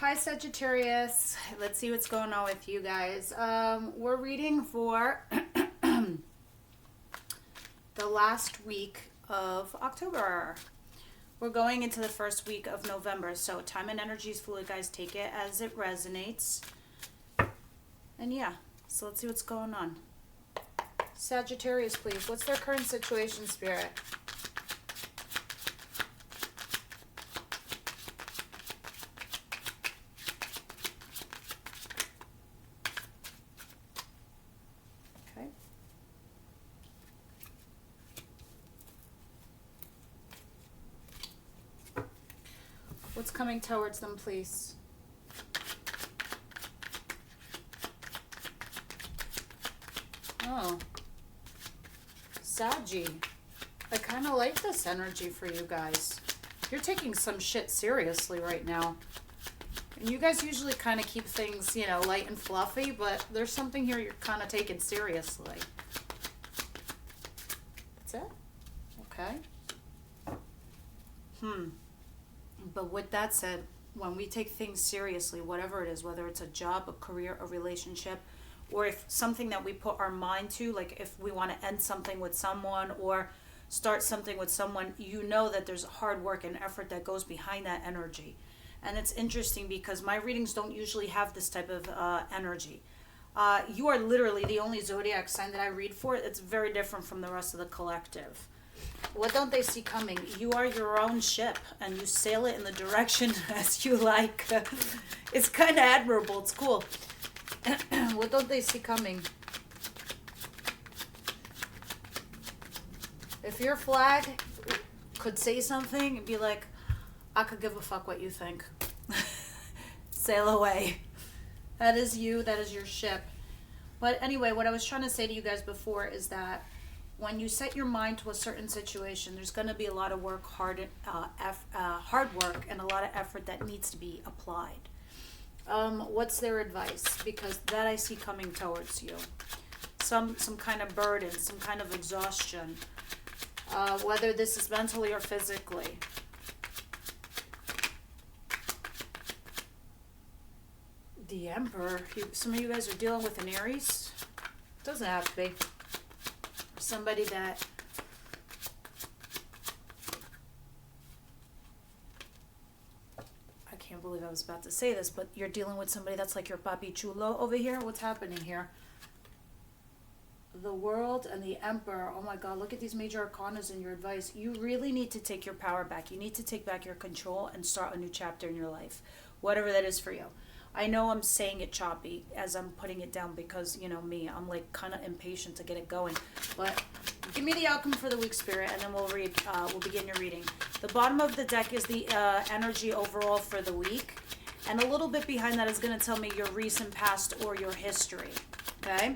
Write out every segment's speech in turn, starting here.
Hi Sagittarius. Let's see what's going on with you guys. We're reading for the last week of October. We're going into the first week of November. So time and energy is fluid, guys. Take it as it resonates. And yeah, so let's see what's going on. Sagittarius, please. What's their current situation, Spirit? Okay. What's coming towards them, please? Oh. Saggy. I kind of like this energy for you guys. You're taking some shit seriously right now. And you guys usually kind of keep things, you know, light and fluffy, but there's something here you're kind of taking seriously. That's it? Okay. But with that said, when we take things seriously, whatever it is, whether it's a job, a career, a relationship, or if something that we put our mind to, like if we want to end something with someone or start something with someone, you know that there's hard work and effort that goes behind that energy. And it's interesting because my readings don't usually have this type of energy. You are literally the only zodiac sign that I read for. It's very different from the rest of the collective. What don't they see coming? You are your own ship and you sail it in the direction as you like. It's kind of admirable. It's cool. What don't they see coming? If your flag could say something and be like, I could give a fuck what you think. Sail away. That is you. That is your ship. But anyway, what I was trying to say to you guys before is that when you set your mind to a certain situation, there's going to be a lot of work, hard work, and a lot of effort that needs to be applied. What's their advice? Because that I see coming towards you. Some kind of burden, some kind of exhaustion, whether this is mentally or physically. The Emperor. Some of you guys are dealing with an Aries. Doesn't have to be. Somebody that I can't believe I was about to say this, but you're dealing with somebody that's like your papi chulo over here. What's happening here? The World and the Emperor. Oh my God, look at these major arcanas in your advice. You really need to take your power back. You need to take back your control and start a new chapter in your life, whatever that is for you. I know I'm saying it choppy as I'm putting it down because, you know me, I'm like kind of impatient to get it going. But give me the outcome for the week, Spirit, and then we'll begin your reading. The bottom of the deck is the energy overall for the week. And a little bit behind that is going to tell me your recent past or your history. Okay?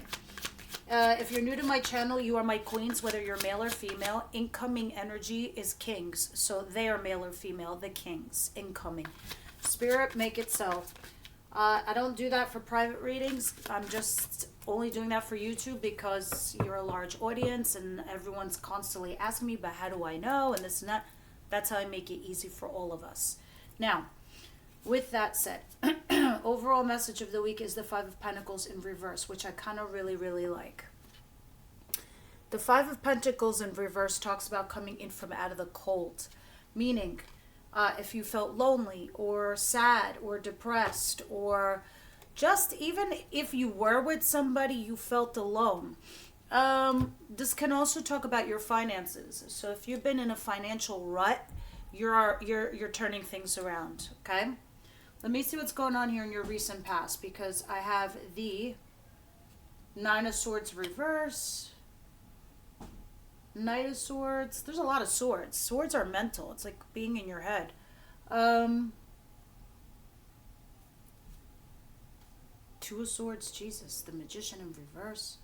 If you're new to my channel, you are my queens, whether you're male or female. Incoming energy is kings. So they are male or female, the kings, incoming. Spirit, make it so. I don't do that for private readings. I'm just only doing that for YouTube because you're a large audience and everyone's constantly asking me, but how do I know? And this and that. That's how I make it easy for all of us. Now, with that said, overall message of the week is the Five of Pentacles in reverse, which I kind of really like. The Five of Pentacles in reverse talks about coming in from out of the cold, meaning if you felt lonely or sad or depressed, or just even if you were with somebody, you felt alone. This can also talk about your finances. So if you've been in a financial rut, you're turning things around. Okay, let me see what's going on here in your recent past, because I have the Nine of Swords reverse, Knight of Swords. There's a lot of swords. Swords are mental. It's like being in your head. Two of Swords. Jesus. The Magician in reverse.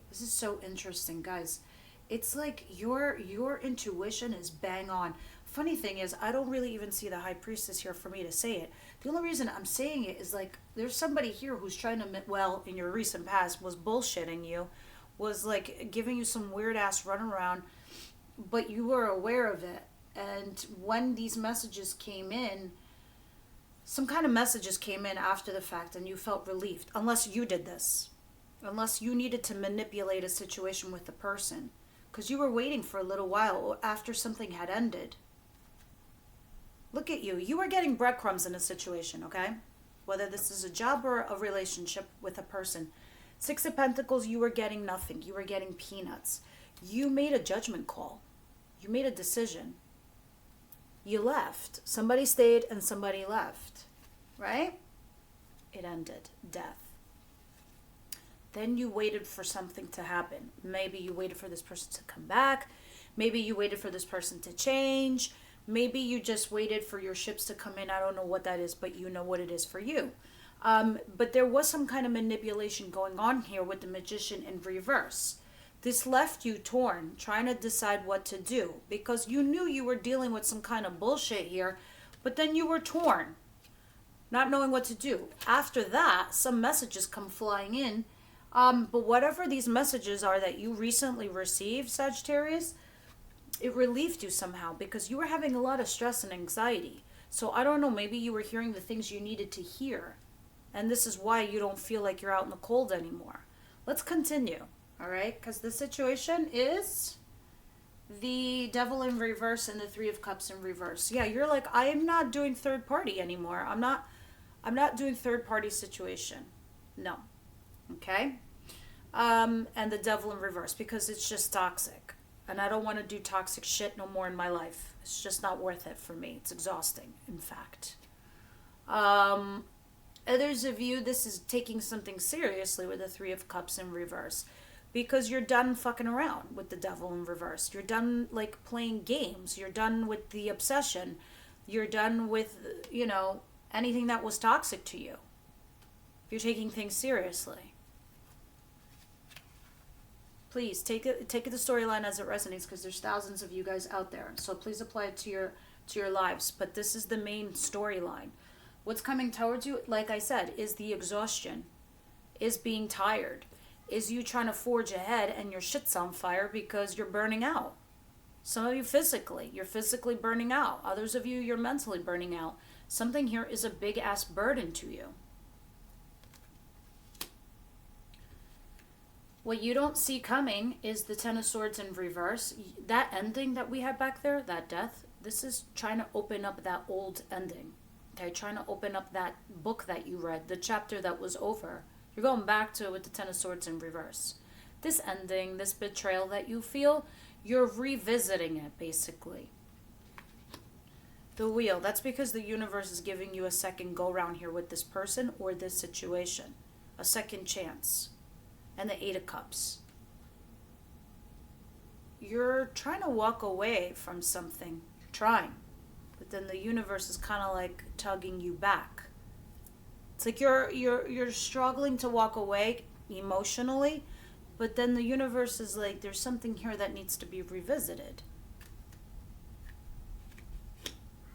This is so interesting, guys. It's like your intuition is bang on. Funny thing is, I don't really even see the High Priestess here for me to say it. The only reason I'm saying it is like there's somebody here who's trying to, well, in your recent past was bullshitting you, was like giving you some weird ass runaround, but you were aware of it. And when these messages came in, some kind of messages came in after the fact and you felt relieved, unless you did this, unless you needed to manipulate a situation with the person, because you were waiting for a little while after something had ended. Look at you. You were getting breadcrumbs in a situation, okay? Whether this is a job or a relationship with a person. Six of Pentacles, you were getting nothing. You were getting peanuts. You made a judgment call. You made a decision. You left. Somebody stayed and somebody left, right? It ended. Death. Then you waited for something to happen. Maybe you waited for this person to come back. Maybe you waited for this person to change. Maybe you just waited for your ships to come in. I don't know what that is, but you know what it is for you. But there was some kind of manipulation going on here with the Magician in reverse. This left you torn, trying to decide what to do, because you knew you were dealing with some kind of bullshit here, but then you were torn, not knowing what to do. After that, some messages come flying in, but whatever these messages are that you recently received, Sagittarius, it relieved you somehow, because you were having a lot of stress and anxiety. So I don't know, maybe you were hearing the things you needed to hear, and this is why you don't feel like you're out in the cold anymore. Let's continue. All right, because the situation is the Devil in reverse and the Three of Cups in reverse. Yeah, you're like, I am not doing third party anymore. I'm not doing third party situation. No. Okay? And the Devil in reverse, because it's just toxic. And I don't want to do toxic shit no more in my life. It's just not worth it for me. It's exhausting, in fact. Others of you, this is taking something seriously with the Three of Cups in reverse. Because you're done fucking around with the Devil in reverse. You're done, like, playing games. You're done with the obsession. You're done with, you know, anything that was toxic to you. You're taking things seriously. Please, take the storyline as it resonates, because there's thousands of you guys out there. So please apply it to your lives. But this is the main storyline. What's coming towards you, like I said, is the exhaustion. Is being tired. Is you trying to forge ahead and your shit's on fire because you're burning out. Some of you physically, you're physically burning out. Others of you, you're mentally burning out. Something here is a big ass burden to you. What you don't see coming is the Ten of Swords in reverse. That ending that we had back there, that death, this is trying to open up that old ending. Okay, trying to open up that book that you read, the chapter that was over. You're going back to it with the Ten of Swords in reverse. This ending, this betrayal that you feel, you're revisiting it, basically. The Wheel, that's because the universe is giving you a second go-round here with this person or this situation. A second chance. And the Eight of Cups. You're trying to walk away from something. You're trying. But then the universe is kind of like tugging you back. It's like you're struggling to walk away emotionally, but then the universe is like, there's something here that needs to be revisited.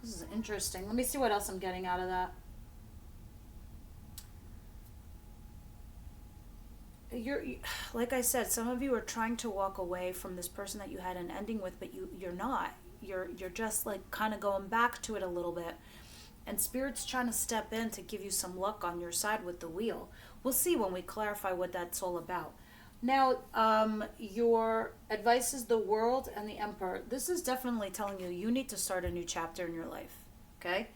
This is interesting. Let me see what else I'm getting out of that. Like I said, some of you are trying to walk away from this person that you had an ending with, but you're not. You're just like kind of going back to it a little bit. And Spirit's trying to step in to give you some luck on your side with the Wheel. We'll see when we clarify what that's all about. Now, your advice is the World and the Emperor. This is definitely telling you you need to start a new chapter in your life, okay?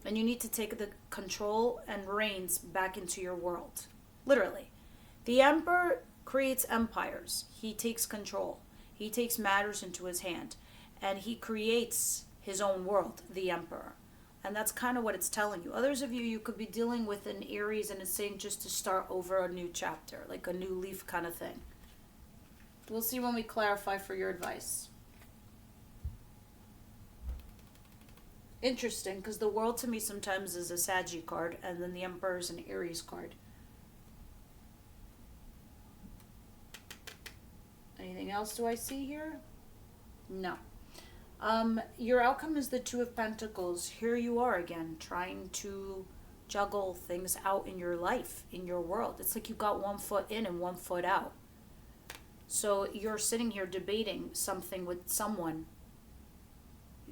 And you need to take the control and reins back into your world. Literally. The Emperor creates empires. He takes control. He takes matters into his hand. And he creates his own world, the Emperor. And that's kind of what it's telling you. Others of you, you could be dealing with an Aries and it's saying just to start over a new chapter, like a new leaf kind of thing. We'll see when we clarify for your advice. Interesting, because the World to me sometimes is a Sagittarius card, and then the Emperor is an Aries card. Anything else do I see here? No. Your outcome is the Two of Pentacles. Here you are again, trying to juggle things out in your life, in your world. It's like you got 1 foot in and 1 foot out. So you're sitting here debating something with someone.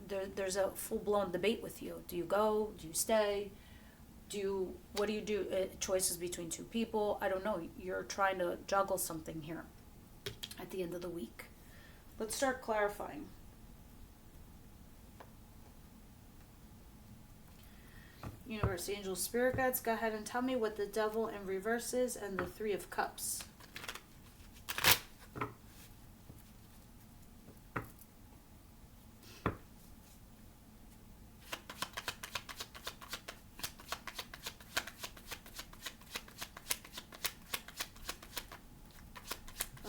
There's a full-blown debate with you. Do you go? Do you stay? what do you do? Choices between two people. I don't know. You're trying to juggle something here at the end of the week. Let's start clarifying. Universe, angels, spirit guides, go ahead and tell me what the devil in reverse is and the Three of Cups.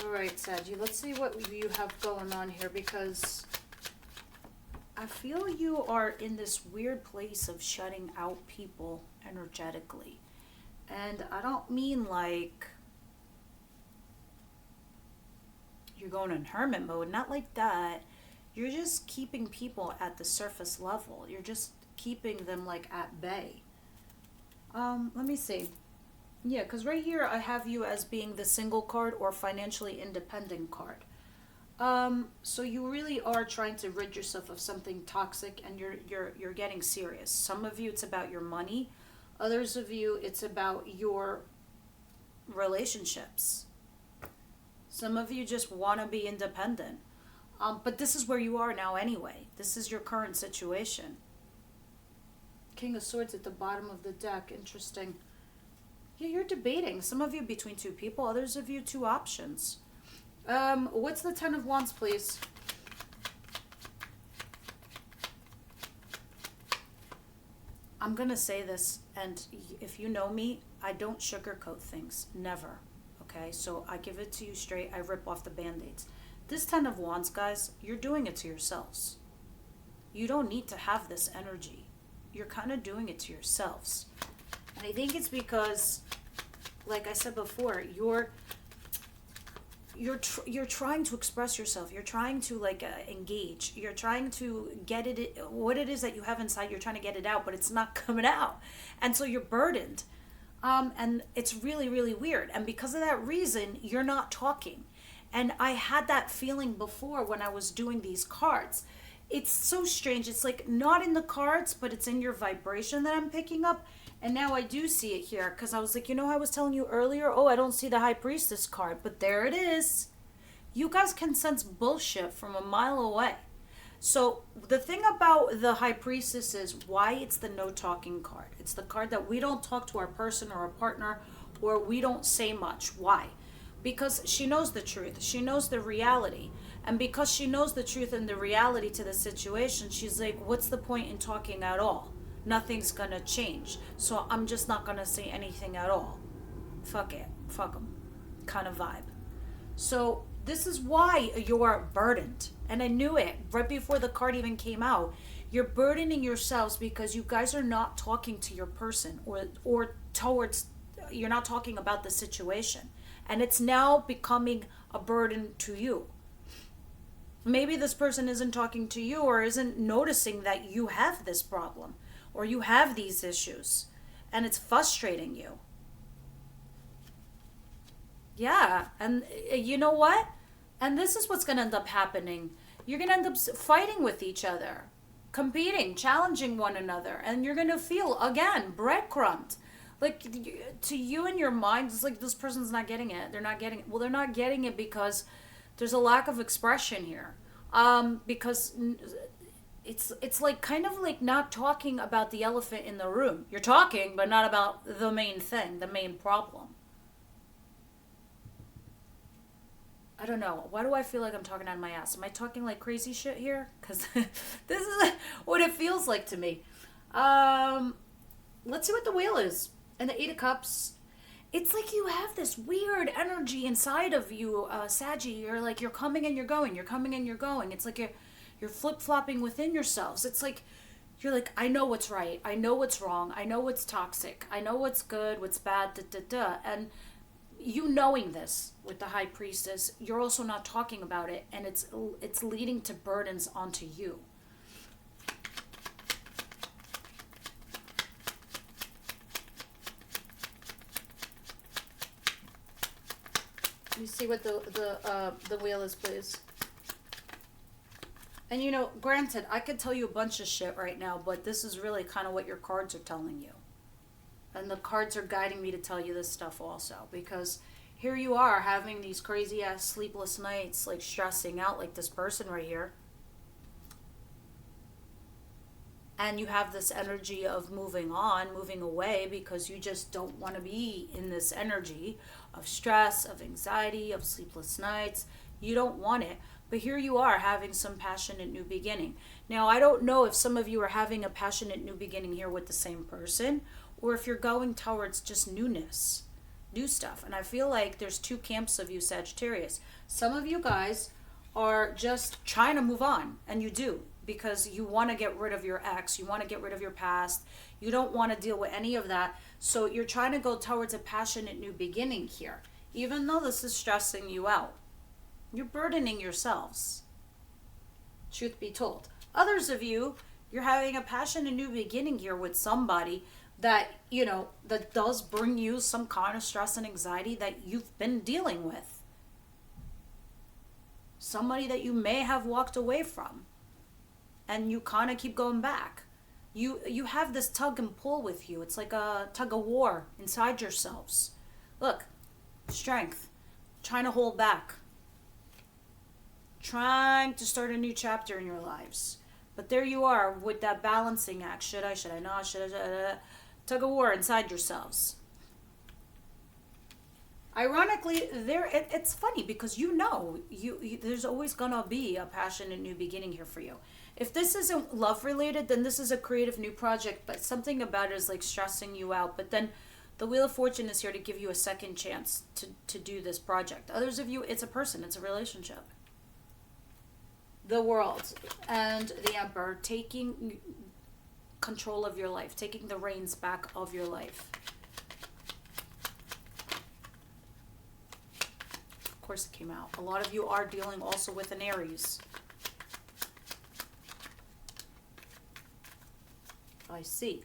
All right, Saggy, let's see what you have going on here, because I feel you are in this weird place of shutting out people energetically. And I don't mean like you're going in hermit mode, not like that. You're just keeping people at the surface level. You're just keeping them like at bay. Let me see. Yeah, because right here I have you as being the single card or financially independent card. So you really are trying to rid yourself of something toxic, and you're getting serious. Some of you it's about your money, others of you it's about your relationships. Some of you just want to be independent. But this is where you are now anyway. This is your current situation. King of Swords at the bottom of the deck. Interesting. Yeah, you're debating. Some of you between two people, others of you two options. What's the Ten of Wands, please? I'm going to say this, and if you know me, I don't sugarcoat things. Never. Okay? So I give it to you straight. I rip off the Band-Aids. This Ten of Wands, guys, you're doing it to yourselves. You don't need to have this energy. You're kind of doing it to yourselves. And I think it's because, like I said before, you're trying to express yourself. You're trying to engage. You're trying to get it, what it is that you have inside. You're trying to get it out, but it's not coming out, and so you're burdened, and it's really, really weird. And because of that reason, you're not talking. And I had that feeling before when I was doing these cards. It's so strange. It's like not in the cards, but it's in your vibration that I'm picking up. And now I do see it here, because I was like, I was telling you earlier, I don't see the High Priestess card, but there it is. You guys can sense bullshit from a mile away. So the thing about the High Priestess is why it's the no talking card. It's the card that we don't talk to our person or a partner, or we don't say much. Why? Because she knows the truth. She knows the reality. And because she knows the truth and the reality to the situation, she's like, what's the point in talking at all? Nothing's gonna change, so I'm just not gonna say anything at all. Fuck it, fuck them, kind of vibe. So this is why you're burdened, and I knew it right before the card even came out. You're burdening yourselves because you guys are not talking to your person, or towards, you're not talking about the situation, and it's now becoming a burden to you. Maybe this person isn't talking to you, or isn't noticing that you have this problem, or you have these issues, and it's frustrating you. Yeah, and you know what? And this is what's going to end up happening. You're going to end up fighting with each other, competing, challenging one another, and you're going to feel, again, breadcrumbed. Like, to you in your mind, it's like, this person's not getting it. They're not getting it. Well, they're not getting it because there's a lack of expression here. Because it's like kind of like not talking about the elephant in the room. You're talking, but not about the main thing, the main problem. I don't know. Why do I feel like I'm talking out of my ass? Am I talking like crazy shit here? Because this is what it feels like to me. Let's see what the wheel is. And the Eight of Cups. It's like you have this weird energy inside of you, Saggy. You're coming and you're going. You're coming and you're going. It's like you're flip-flopping within yourselves. It's like, you're like, I know what's right. I know what's wrong. I know what's toxic. I know what's good, what's bad, And you knowing this with the High Priestess, you're also not talking about it. And it's leading to burdens onto you. Let me see what the wheel is, please. And granted, I could tell you a bunch of shit right now, but this is really kind of what your cards are telling you. And the cards are guiding me to tell you this stuff also, because here you are having these crazy ass sleepless nights, like stressing out like this person right here. And you have this energy of moving on, moving away, because you just don't want to be in this energy of stress, of anxiety, of sleepless nights. You don't want it. But here you are having some passionate new beginning. Now, I don't know if some of you are having a passionate new beginning here with the same person, or if you're going towards just newness, new stuff. And I feel like there's two camps of you, Sagittarius. Some of you guys are just trying to move on, and you do, because you want to get rid of your ex, you want to get rid of your past, you don't want to deal with any of that. So you're trying to go towards a passionate new beginning here, even though this is stressing you out. You're burdening yourselves, truth be told. Others of you, you're having a passionate new beginning here with somebody that, you know, that does bring you some kind of stress and anxiety that you've been dealing with. Somebody that you may have walked away from, and you kind of keep going back. You have this tug and pull with you. It's like a tug of war inside yourselves. Look, strength, trying to hold back, trying to start a new chapter in your lives. But there you are with that balancing act. Should I not, should I, tug of war inside yourselves. Ironically, it's funny because you know, there's always gonna be a passionate new beginning here for you. If this isn't love related, then this is a creative new project, but something about it is like stressing you out. But then the Wheel of Fortune is here to give you a second chance to do this project. Others of you, it's a person, it's a relationship. The World and the Emperor taking control of your life, taking the reins back of your life. Of course it came out. A lot of you are dealing also with an Aries. I see.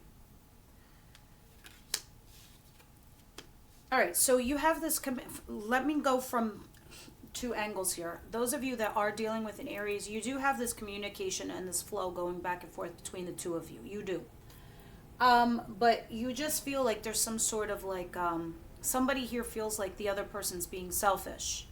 All right, so you have this, let me go from two angles here. Those of you that are dealing with an Aries, you do have this communication and this flow going back and forth between the two of you. You do. But you just feel like there's some sort of like, somebody here feels like the other person's being selfish.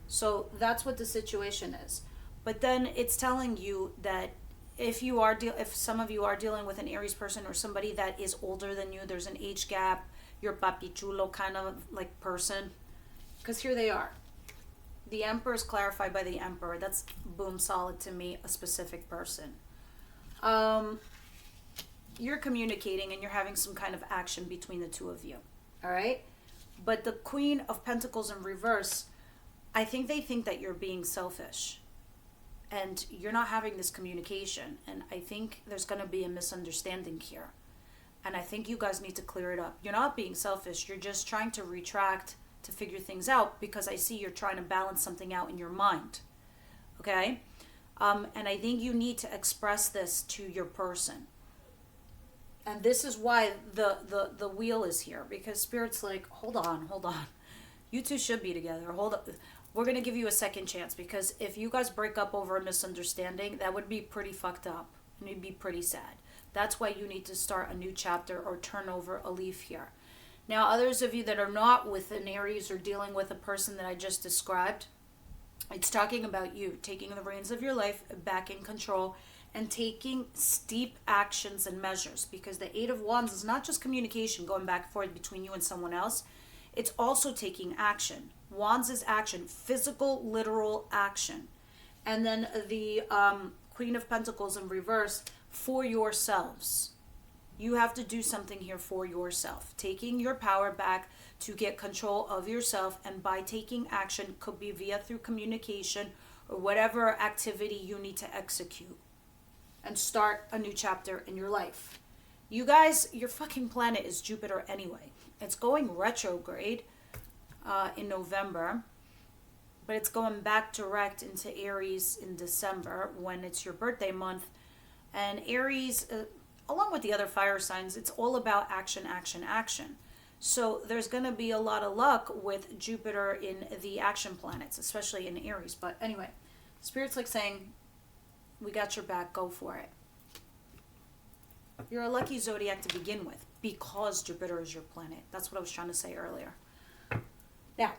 So that's what the situation is. But then it's telling you that if some of you are dealing with an Aries person or somebody that is older than you, there's an age gap, you're papi chulo kind of like person. Because here they are. The Emperor is clarified by the Emperor. That's boom solid to me, a specific person. You're communicating and you're having some kind of action between the two of you. All right? But the Queen of Pentacles in reverse, I think they think that you're being selfish. And you're not having this communication. And I think there's going to be a misunderstanding here. And I think you guys need to clear it up. You're not being selfish. You're just trying to retract to figure things out, because I see you're trying to balance something out in your mind. Okay? And I think you need to express this to your person. And this is why the wheel is here, because Spirit's like, hold on. You two should be together. Hold up. We're going to give you a second chance, because if you guys break up over a misunderstanding, that would be pretty fucked up. And it'd be pretty sad. That's why you need to start a new chapter or turn over a leaf here. Now, others of you that are not with an Aries or dealing with a person that I just described, it's talking about you taking the reins of your life, back in control, and taking steep actions and measures. Because the Eight of Wands is not just communication going back and forth between you and someone else. It's also taking action. Wands is action, physical, literal action. And then the Queen of Pentacles in reverse, for yourselves. You have to do something here for yourself. Taking your power back to get control of yourself, and by taking action, could be through communication or whatever activity you need to execute and start a new chapter in your life. You guys, your fucking planet is Jupiter anyway. It's going retrograde in November, but it's going back direct into Aries in December when it's your birthday month. And Aries, along with the other fire signs, it's all about action, action, action. So there's going to be a lot of luck with Jupiter in the action planets, especially in Aries. But anyway, Spirit's like saying, we got your back, go for it. You're a lucky zodiac to begin with because Jupiter is your planet. That's what I was trying to say earlier. Now,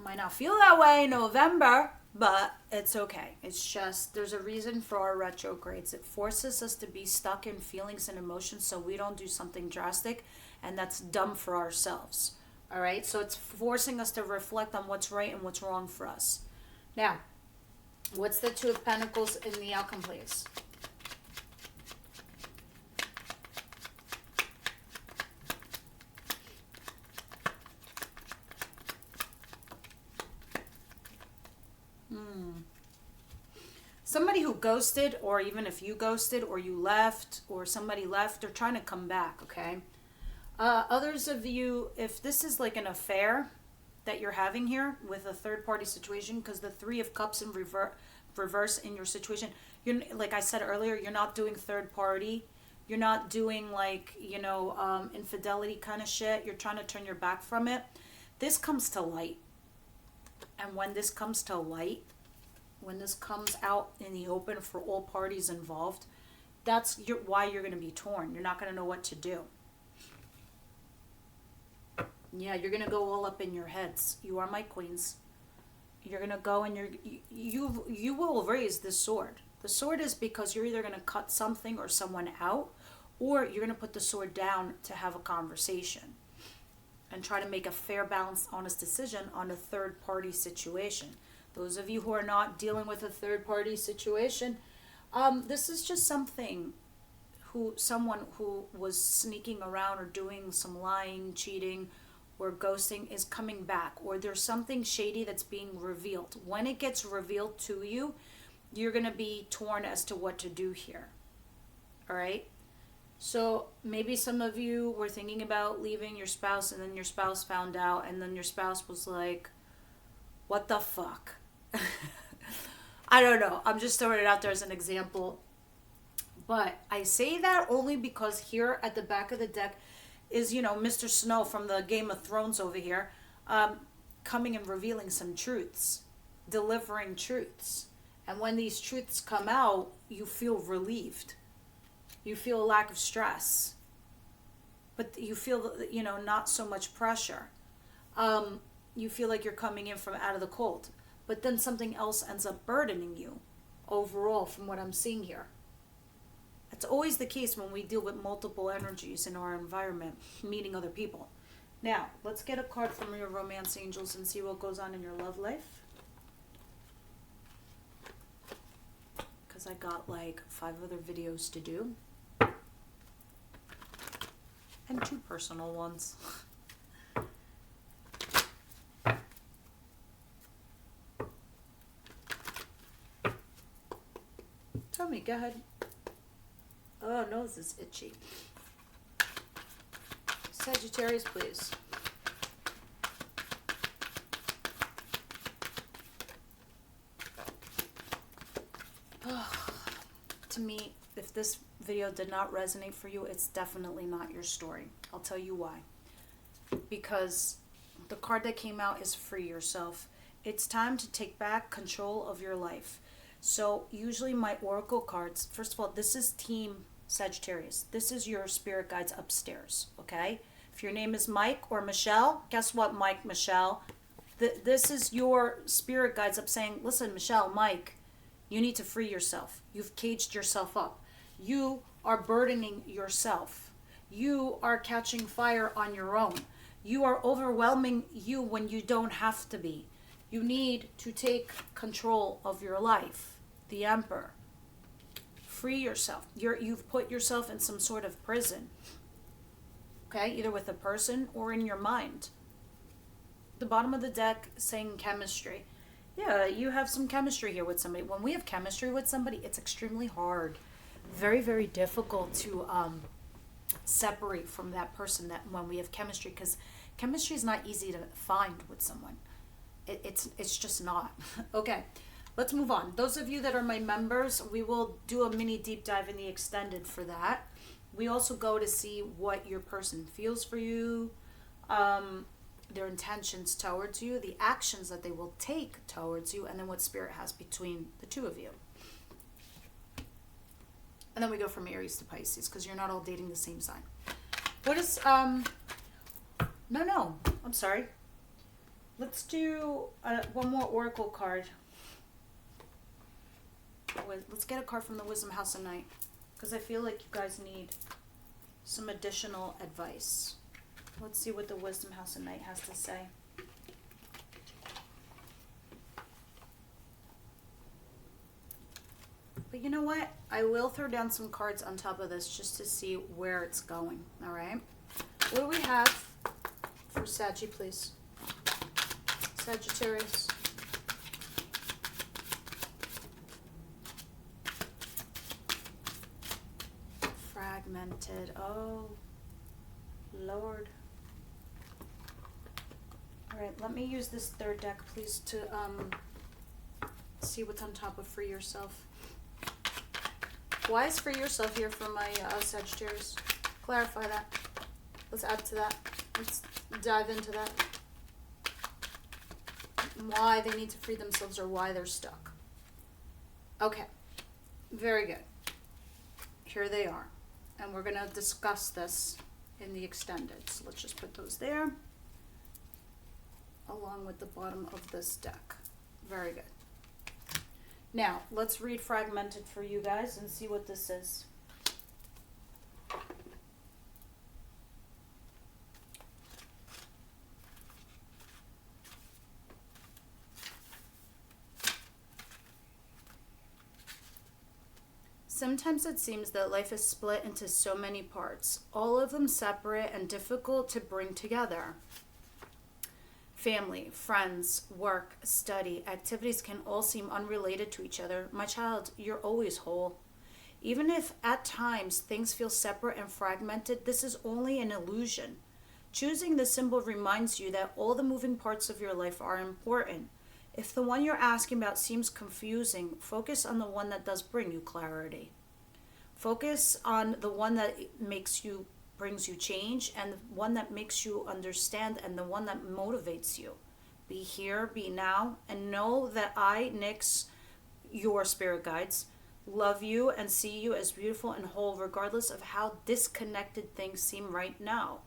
might not feel that way in November, but it's okay. It's just, there's a reason for our retrogrades. It forces us to be stuck in feelings and emotions so we don't do something drastic, and that's dumb for ourselves. All right? So it's forcing us to reflect on what's right and what's wrong for us. Now, what's the Two of Pentacles in the outcome, please? Somebody who ghosted, or even if you ghosted or you left or somebody left, they're trying to come back, okay? Others of you, if this is like an affair that you're having here with a third-party situation, because the Three of Cups in reverse in your situation, you're, like I said earlier, you're not doing third-party. You're not doing like, you know, infidelity kind of shit. You're trying to turn your back from it. This comes to light. And when this comes to light, when this comes out in the open for all parties involved, that's why you're going to be torn. You're not going to know what to do. Yeah, you're going to go all up in your heads. You are my queens. You're going to go and you will raise this sword. The sword is because you're either going to cut something or someone out, or you're going to put the sword down to have a conversation and try to make a fair, balanced, honest decision on a third-party situation. Those of you who are not dealing with a third-party situation, this is just someone who was sneaking around or doing some lying, cheating, or ghosting is coming back, or there's something shady that's being revealed. When it gets revealed to you, you're going to be torn as to what to do here. All right? So maybe some of you were thinking about leaving your spouse, and then your spouse found out, and then your spouse was like, what the fuck? I don't know. I'm just throwing it out there as an example. But I say that only because here at the back of the deck is, you know, Mr. Snow from the Game of Thrones over here, coming and revealing some truths, delivering truths. And when these truths come out, you feel relieved. You feel a lack of stress. But you feel, you know, not so much pressure. You feel like you're coming in from out of the cold. But then something else ends up burdening you overall from what I'm seeing here. It's always the case when we deal with multiple energies in our environment, meeting other people. Now, let's get a card from your romance angels and see what goes on in your love life. Because I got like 5 other videos to do. And 2 personal ones. Tell me, go ahead. Oh, nose is itchy. Sagittarius, please. To me, if this video did not resonate for you, it's definitely not your story. I'll tell you why. Because the card that came out is free yourself. It's time to take back control of your life. So usually my oracle cards, first of all, this is Team Sagittarius. This is your spirit guides upstairs, okay? If your name is Mike or Michelle, guess what, Mike, Michelle? This is your spirit guides up saying, listen, Michelle, Mike, you need to free yourself. You've caged yourself up. You are burdening yourself. You are catching fire on your own. You are overwhelming you when you don't have to be. You need to take control of your life. The Emperor. Free yourself. You've put yourself in some sort of prison. Okay? Either with a person or in your mind. The bottom of the deck saying chemistry. Yeah, you have some chemistry here with somebody. When we have chemistry with somebody, it's extremely hard. Very, very difficult to separate from that person that when we have chemistry, because chemistry is not easy to find with someone. It's just not. Okay, let's move on. Those of you that are my members, we will do a mini deep dive in the extended for that. We also go to see what your person feels for you, their intentions towards you, the actions that they will take towards you, and then what spirit has between the two of you. And then we go from Aries to Pisces, because you're not all dating the same sign. What is, no, I'm sorry. Let's do one more oracle card. Let's get a card from the Wisdom House tonight, because I feel like you guys need some additional advice. Let's see what the Wisdom House tonight has to say. But you know what? I will throw down some cards on top of this just to see where it's going. All right. What do we have for Saggy, please? Sagittarius. Fragmented. Oh, Lord. All right. Let me use this third deck, please, to see what's on top of Free Yourself. Why is Free Yourself here for my Sagittarius? Clarify that. Let's add to that. Let's dive into that. Why they need to free themselves or why they're stuck. Okay. Very good. Here they are. And we're going to discuss this in the extended. So let's just put those there. Along with the bottom of this deck. Very good. Now, let's read Fragmented for you guys and see what this is. Sometimes it seems that life is split into so many parts, all of them separate and difficult to bring together. Family, friends, work, study, activities can all seem unrelated to each other. My child, you're always whole. Even if at times things feel separate and fragmented, this is only an illusion. Choosing the symbol reminds you that all the moving parts of your life are important. If the one you're asking about seems confusing, focus on the one that does bring you clarity. Focus on the one that brings you change, and the one that makes you understand, and the one that motivates you. Be here, be now, and know that I, Nyx, your spirit guides, love you and see you as beautiful and whole, regardless of how disconnected things seem right now.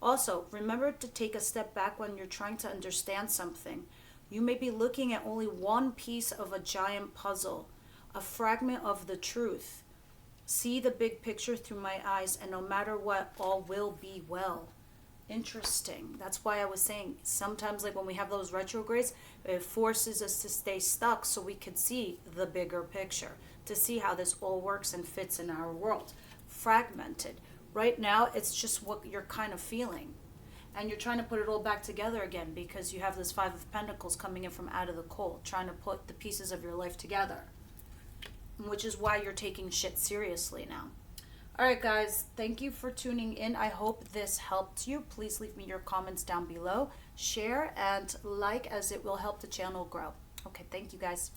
Also, remember to take a step back when you're trying to understand something. You may be looking at only one piece of a giant puzzle, a fragment of the truth. See the big picture through my eyes, and no matter what, all will be well. Interesting. That's why I was saying sometimes, like when we have those retrogrades, it forces us to stay stuck so we can see the bigger picture, to see how this all works and fits in our world. Fragmented. Right now, it's just what you're kind of feeling. And you're trying to put it all back together again because you have this Five of Pentacles coming in from out of the cold, trying to put the pieces of your life together. Which is why you're taking shit seriously now. All right, guys, thank you for tuning in. I hope this helped you. Please leave me your comments down below. Share and like, as it will help the channel grow. Okay, thank you, guys.